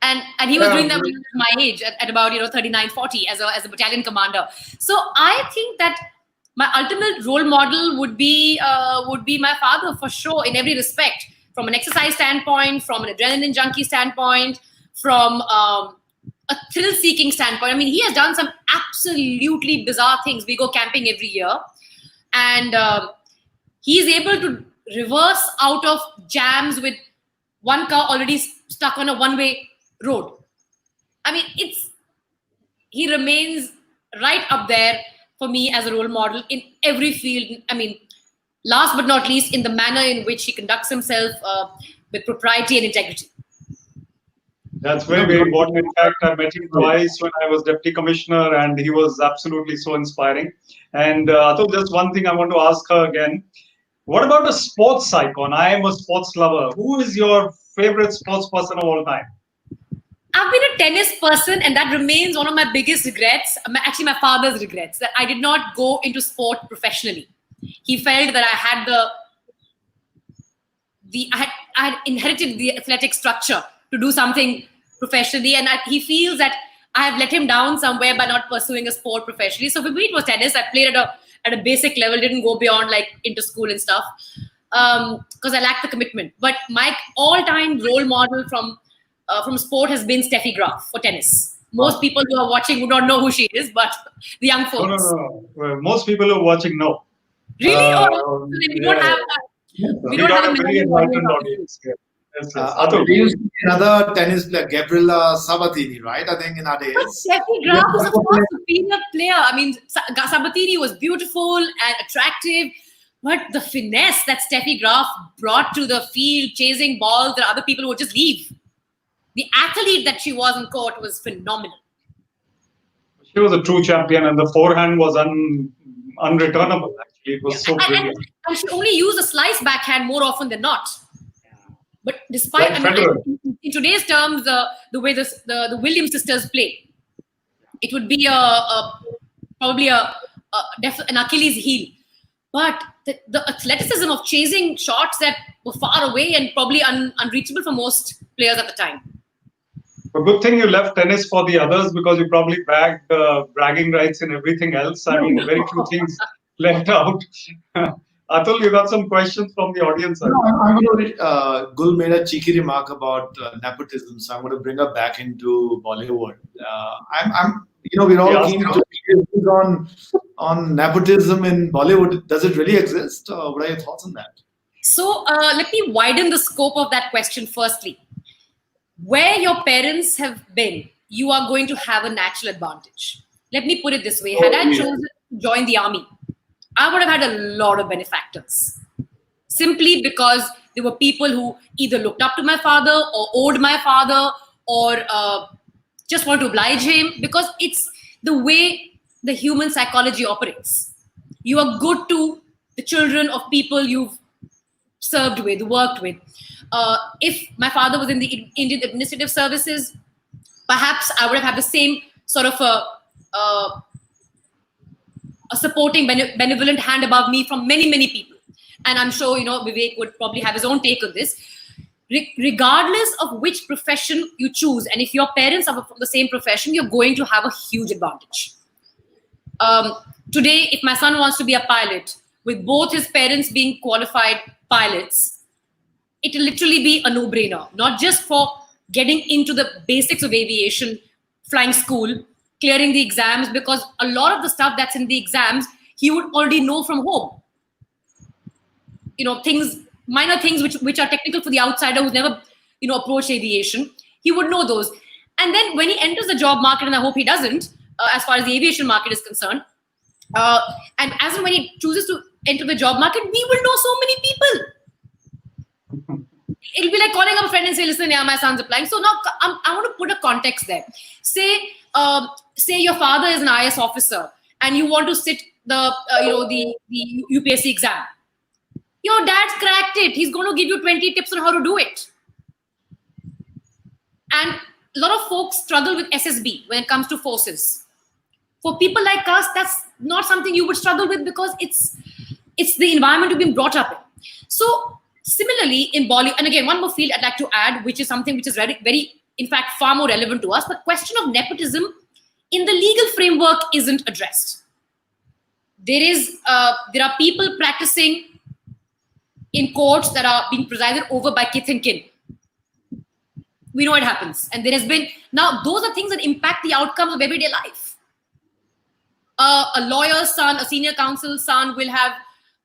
And he was doing that when he was my age, at about 39, 40 as a battalion commander. So I think that my ultimate role model would be my father for sure in every respect, from an exercise standpoint, from an adrenaline junkie standpoint, from a thrill-seeking standpoint. I mean, he has done some absolutely bizarre things. We go camping every year, and he's able to reverse out of jams with one car already stuck on a one-way road. I mean, he remains right up there for me as a role model in every field. I mean, last but not least, in the manner in which he conducts himself with propriety and integrity. That's very, very important. In fact, I met him twice when I was deputy commissioner, and he was absolutely so inspiring. And Atul, just one thing I want to ask her again. What about a sports icon? I am a sports lover. Who is your favorite sports person of all time? I've been a tennis person, and that remains one of my biggest regrets. Actually, my father's regrets, that I did not go into sport professionally. He felt that I had I had inherited the athletic structure to do something professionally, and he feels that I have let him down somewhere by not pursuing a sport professionally. So for me, it was tennis. I played at a basic level, didn't go beyond like into school and stuff because I lacked the commitment. But my all-time role model from sport has been Steffi Graf for tennis. Most people who are watching would not know who she is, but the young folks. No. Most people who are watching know. Really? We don't have a very enlightened audience here. Atul. There used to be another tennis player, Gabriela Sabatini, right? I think in our days. Steffi Graf was a far superior player. I mean, Sabatini was beautiful and attractive, but the finesse that Steffi Graf brought to the field, chasing balls that other people would just leave. The athlete that she was on court was phenomenal. She was a true champion, and the forehand was unreturnable. Actually, it was so brilliant. And she only used a slice backhand more often than not. But despite, in today's terms, the way the Williams sisters play, it would be probably an Achilles heel. But the athleticism of chasing shots that were far away and probably unreachable for most players at the time. A good thing you left tennis for the others, because you probably bagged bragging rights in everything else. I mean, very few things left out. Atul, you got some questions from the audience. No, I'm going to, Gul made a cheeky remark about nepotism, so I'm going to bring her back into Bollywood. We're all keen to hear on nepotism in Bollywood. Does it really exist? What are your thoughts on that? So let me widen the scope of that question firstly. Where your parents have been, you are going to have a natural advantage. Let me put it this way. Had I chosen to join the army, I would have had a lot of benefactors. Simply because there were people who either looked up to my father or owed my father or just want to oblige him, because it's the way the human psychology operates. You are good to the children of people you've served with, worked with. If my father was in the Indian Administrative Services, perhaps I would have had the same sort of a supporting, benevolent hand above me from many, many people. And I'm sure, Vivek would probably have his own take on this. Regardless of which profession you choose, and if your parents are from the same profession, you're going to have a huge advantage. Today, if my son wants to be a pilot, with both his parents being qualified pilots, it will literally be a no-brainer, not just for getting into the basics of aviation, flying school, clearing the exams, because a lot of the stuff that's in the exams, he would already know from home. Minor things which are technical for the outsider who's never, approached aviation, he would know those. And then when he enters the job market, and I hope he doesn't, as far as the aviation market is concerned, and as and when he chooses to enter the job market, we will know so many people. It'll be like calling up a friend and say, listen, yeah, my son's applying. So now I want to put a context there. Say your father is an IS officer and you want to sit the UPSC exam. Your dad's cracked it. He's going to give you 20 tips on how to do it. And a lot of folks struggle with SSB when it comes to forces. For people like us, that's not something you would struggle with, because it's the environment you've been brought up in. So similarly in Bollywood, and again, one more field I'd like to add, which is something which is very, very, in fact, far more relevant to us. The question of nepotism in the legal framework isn't addressed. There are people practicing in courts that are being presided over by kith and kin. We know it happens. And there has been, now those are things that impact the outcomes of everyday life. A lawyer's son, a senior counsel's son will have,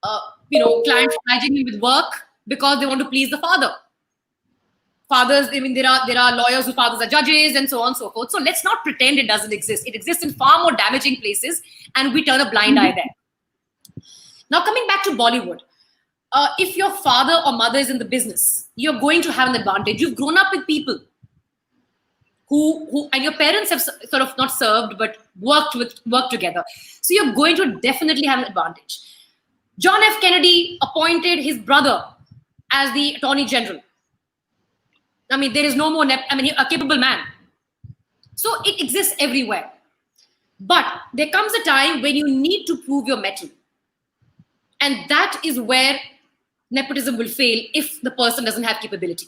clients obliging him with work because they want to please the father. Fathers, there are lawyers whose fathers are judges and so on and so forth. So let's not pretend it doesn't exist. It exists in far more damaging places, and we turn a blind eye there. Now, coming back to Bollywood, if your father or mother is in the business, you're going to have an advantage. You've grown up with people who and your parents have sort of not served, but worked together. So you're going to definitely have an advantage. John F. Kennedy appointed his brother as the Attorney General. I mean, there is no more, a capable man. So it exists everywhere. But there comes a time when you need to prove your mettle. And that is where nepotism will fail if the person doesn't have capability.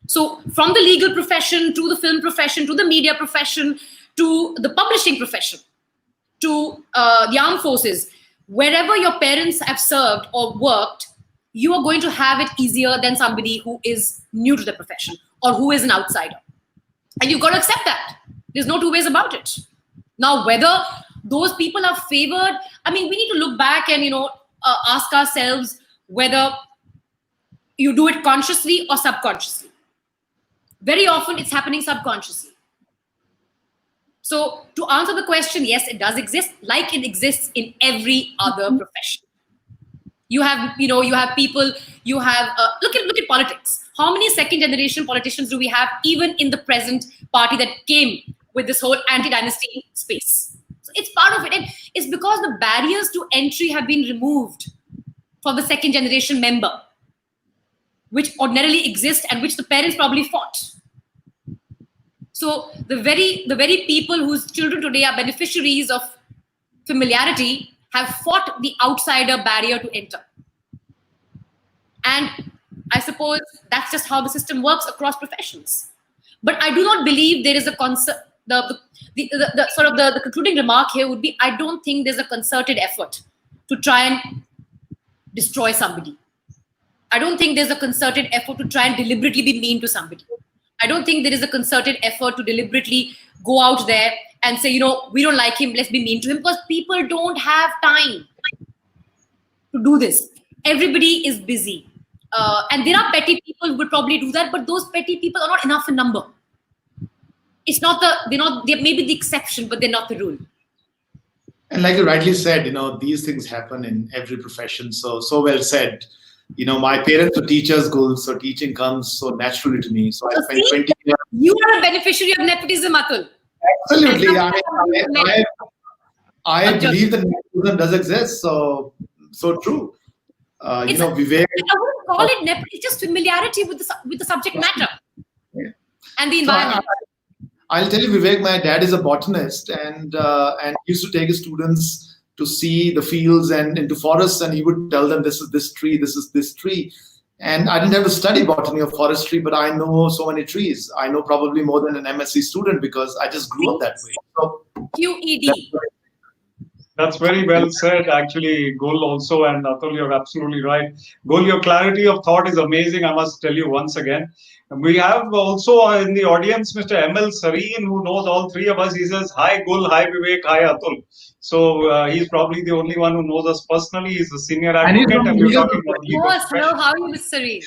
So from the legal profession, to the film profession, to the media profession, to the publishing profession, to the armed forces, wherever your parents have served or worked, you are going to have it easier than somebody who is new to the profession or who is an outsider. And you've got to accept that. There's no two ways about it. Now, whether those people are favored, we need to look back and, ask ourselves whether you do it consciously or subconsciously. very often it's happening subconsciously. So to answer the question, yes, it does exist, like it exists in every other profession. You have people, look at politics. How many second generation politicians do we have even in the present party that came with this whole anti-dynasty space? So it's part of it. And it's because the barriers to entry have been removed for the second generation member, which ordinarily exist and which the parents probably fought. So the very people whose children today are beneficiaries of familiarity have fought the outsider barrier to enter. And I suppose that's just how the system works across professions. But I do not believe there is a concert. The concluding remark here would be, I don't think there's a concerted effort to try and destroy somebody. I don't think there's a concerted effort to try and deliberately be mean to somebody. I don't think there is a concerted effort to deliberately go out there and say, we don't like him, let's be mean to him, because people don't have time to do this. Everybody is busy. And there are petty people who would probably do that, but those petty people are not enough in number. It's not they may be the exception, but they're not the rule. And like you rightly said, these things happen in every profession. So well said. My parents were teachers, Gul, so teaching comes so naturally to me. So I spent 20 years. You are a beneficiary of nepotism, Atul. Absolutely. I believe that nepotism does exist. So true. Vivek. I wouldn't call it nepotism. It's just familiarity with the subject matter and the environment. I'll tell you, Vivek, my dad is a botanist and used to take his students to see the fields and into forests, and he would tell them, this is this tree, this is this tree. And I didn't have to study botany or forestry, but I know so many trees. I know probably more than an MSc student because I just grew up that way. So, QED. That's very well said, actually, Gul also, and Atul, you're absolutely right. Gul, your clarity of thought is amazing, I must tell you once again. We have also in the audience Mr. ML Sareen, who knows all three of us. He says, hi Gul, hi Vivek, hi Atul. So he's probably the only one who knows us personally. He's a senior advocate. And we're talking about legal hello, how are you, Mr.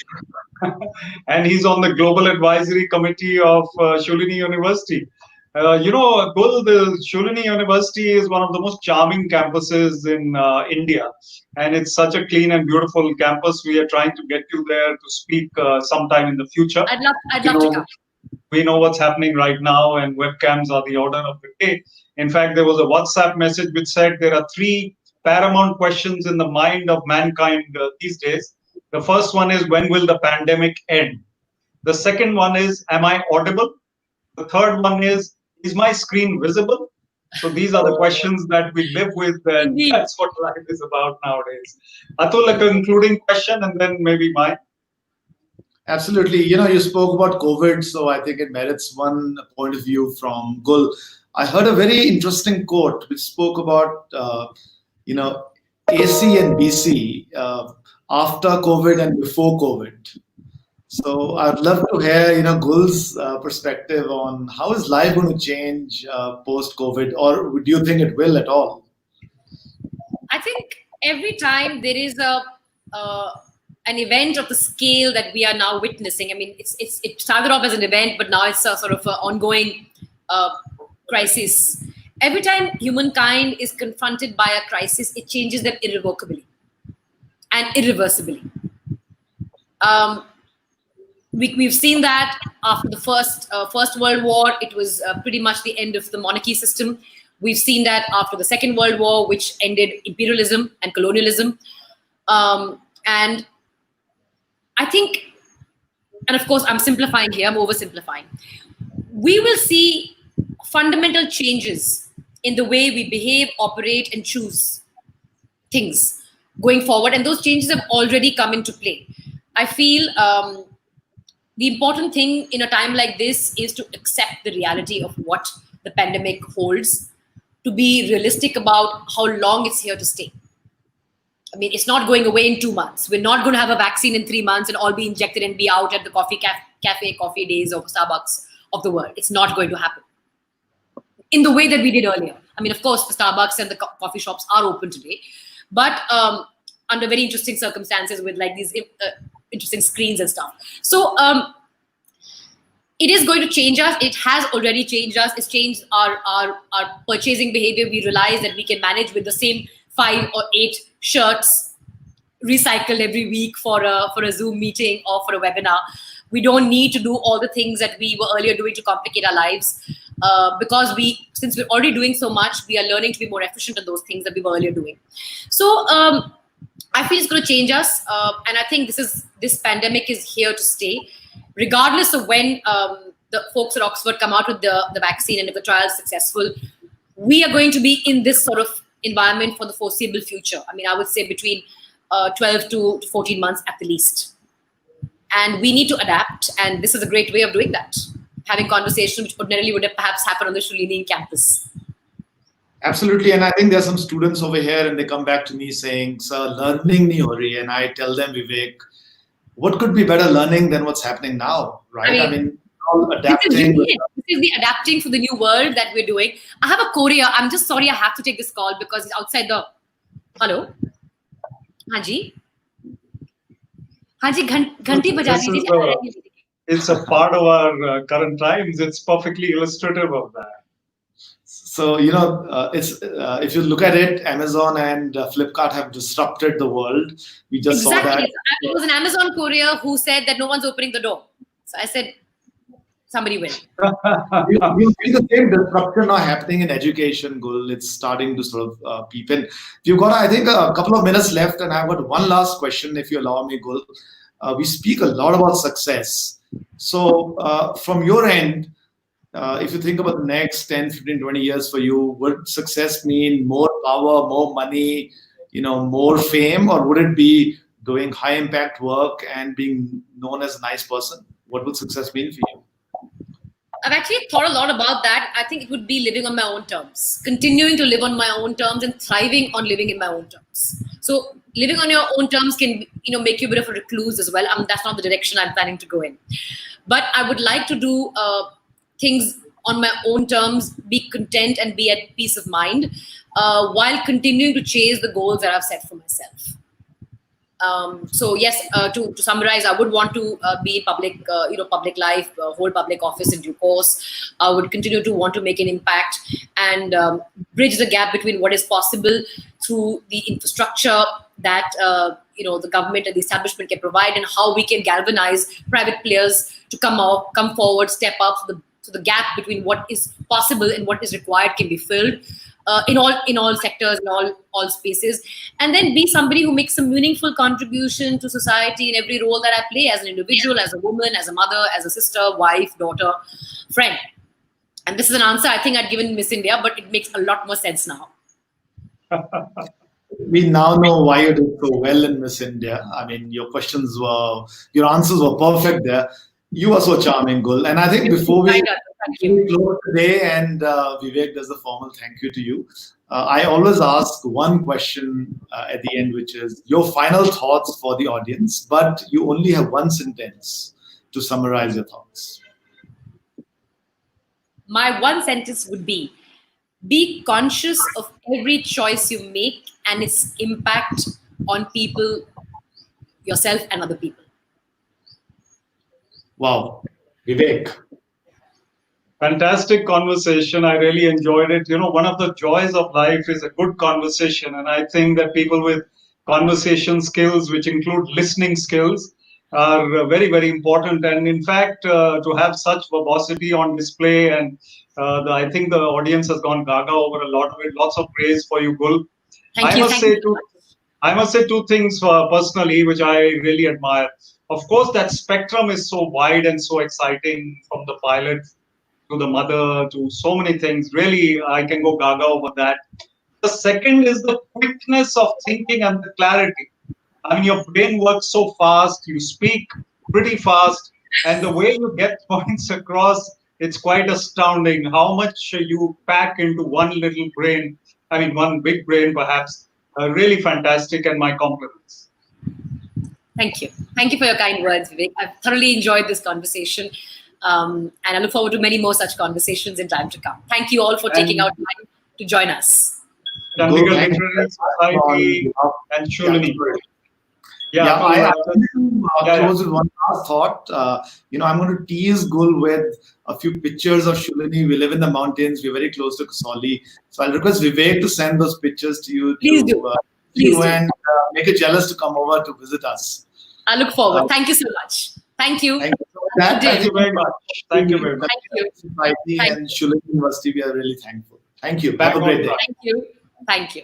Sareen? And he's on the Global Advisory Committee of Sholini University. Gul, the Sholini University is one of the most charming campuses in India. And it's such a clean and beautiful campus. We are trying to get you there to speak sometime in the future. I'd love to come. We know what's happening right now, and webcams are the order of the day. In fact, there was a WhatsApp message which said there are three paramount questions in the mind of mankind these days. The first one is, when will the pandemic end? The second one is, am I audible? The third one is my screen visible? So these are the questions that we live with, and that's what life is about nowadays. Atul, a concluding question, and then maybe mine. Absolutely. You spoke about COVID, so I think it merits one point of view from Gul. I heard a very interesting quote which spoke about, AC and BC after COVID and before COVID. So I'd love to hear, Gul's perspective on how is life going to change post-COVID, or do you think it will at all? I think every time there is an event of the scale that we are now witnessing, I mean, it started off as an event, but now it's a sort of an ongoing crisis. Every time humankind is confronted by a crisis, it changes them irrevocably and irreversibly. We've seen that after the First World War, it was pretty much the end of the monarchy system. We've seen that after the Second World War, which ended imperialism and colonialism. And I think, and of course, I'm simplifying here, I'm oversimplifying. We will see fundamental changes in the way we behave, operate, and choose things going forward. And those changes have already come into play. I feel the important thing in a time like this is to accept the reality of what the pandemic holds, to be realistic about how long it's here to stay. I mean, it's not going away in 2 months. We're not going to have a vaccine in 3 months and all be injected and be out at the coffee days of Starbucks of the world. It's not going to happen in the way that we did earlier. I mean, of course, the Starbucks and the coffee shops are open today, but under very interesting circumstances with like these interesting screens and stuff. So it is going to change us. It has already changed us. It's changed our purchasing behavior. We realize that we can manage with the same 5 or 8 shirts recycled every week for a Zoom meeting or for a webinar. We don't need to do all the things that we were earlier doing to complicate our lives, because since we're already doing so much, we are learning to be more efficient at those things that we were earlier doing. So I feel it's going to change us, and I think this pandemic is here to stay, regardless of when the folks at Oxford come out with the vaccine, and if the trial is successful. We are going to be in this sort of environment for the foreseeable future. I mean, I would say between 12 to 14 months at the least. And we need to adapt, and this is a great way of doing that. Having conversations which ordinarily would have perhaps happened on the Shalini campus. Absolutely, and I think there's some students over here, and they come back to me saying, "Sir, learning nahi ho rahi," and I tell them, Vivek, what could be better learning than what's happening now, right? I mean all adapting. This is the adapting for the new world that we're doing. I have a courier. I'm just sorry, I have to take this call because it's outside the. Hello, Haji. Haji, ghanti baja dijiye. It's a part of our current times. It's perfectly illustrative of that. So, it's if you look at it, Amazon and Flipkart have disrupted the world. We just saw that. It was an Amazon courier who said that no one's opening the door. So I said, somebody will. You see the same disruption now happening in education, Gul. It's starting to sort of peep in. You've got, I think, a couple of minutes left, and I've got one last question, if you allow me, Gul. We speak a lot about success. So from your end, if you think about the next 10, 15, 20 years for you, would success mean more power, more money, more fame, or would it be doing high impact work and being known as a nice person? What would success mean for you? I've actually thought a lot about that. I think it would be living on my own terms, continuing to live on my own terms and thriving on living in my own terms. So living on your own terms can, make you a bit of a recluse as well. That's not the direction I'm planning to go in. But I would like to do things on my own terms, be content and be at peace of mind, while continuing to chase the goals that I've set for myself. So yes, to summarize, I would want to be in public life, hold public office in due course. I would continue to want to make an impact and bridge the gap between what is possible through the infrastructure that the government and the establishment can provide, and how we can galvanize private players to come forward, step up, so the gap between what is possible and what is required can be filled. In all sectors, in all spaces, and then be somebody who makes a meaningful contribution to society in every role that I play, as an individual, as a woman, as a mother, as a sister, wife, daughter, friend. And this is an answer I think I'd given Miss India, but it makes a lot more sense now. We now know why you did so well in Miss India. I mean, your answers were perfect there. You are so charming, Gul. And I think before we close today, and Vivek does a formal thank you to you, I always ask one question at the end, which is your final thoughts for the audience, but you only have one sentence to summarize your thoughts. My one sentence would be conscious of every choice you make and its impact on people, yourself and other people. Wow. Vivek. Fantastic conversation. I really enjoyed it. One of the joys of life is a good conversation. And I think that people with conversation skills, which include listening skills, are very, very important. And in fact, to have such verbosity on display, and I think the audience has gone gaga over a lot of it. Lots of praise for you, Gul. I must say two things personally, which I really admire. Of course, that spectrum is so wide and so exciting, from the pilot to the mother to so many things. Really, I can go gaga over that. The second is the quickness of thinking and the clarity. I mean, your brain works so fast, you speak pretty fast, and the way you get points across, it's quite astounding how much you pack into one little brain. I mean, one big brain, perhaps. Really fantastic, and my compliments. Thank you. Thank you for your kind words, Vivek. I've thoroughly enjoyed this conversation. And I look forward to many more such conversations in time to come. Thank you all for taking out time to join us. Chandigarh Literary Society and Shalini. Yeah, Atul, I want to yeah, close with one last thought. I'm going to tease Gul with a few pictures of Shulini. We live in the mountains. We're very close to Kasoli. So I'll request Vivek to send those pictures to you Please do. Please you do. and make it jealous to come over to visit us. I look forward. Uh, Thank you so much. Thank you. Thank you. So with Good that, day. I thank you think very much. Thank you very much. Thank you. Society Thank and Shulini University, we are really thankful. Thank you. Back Have a on great day. track. Thank you. Thank you.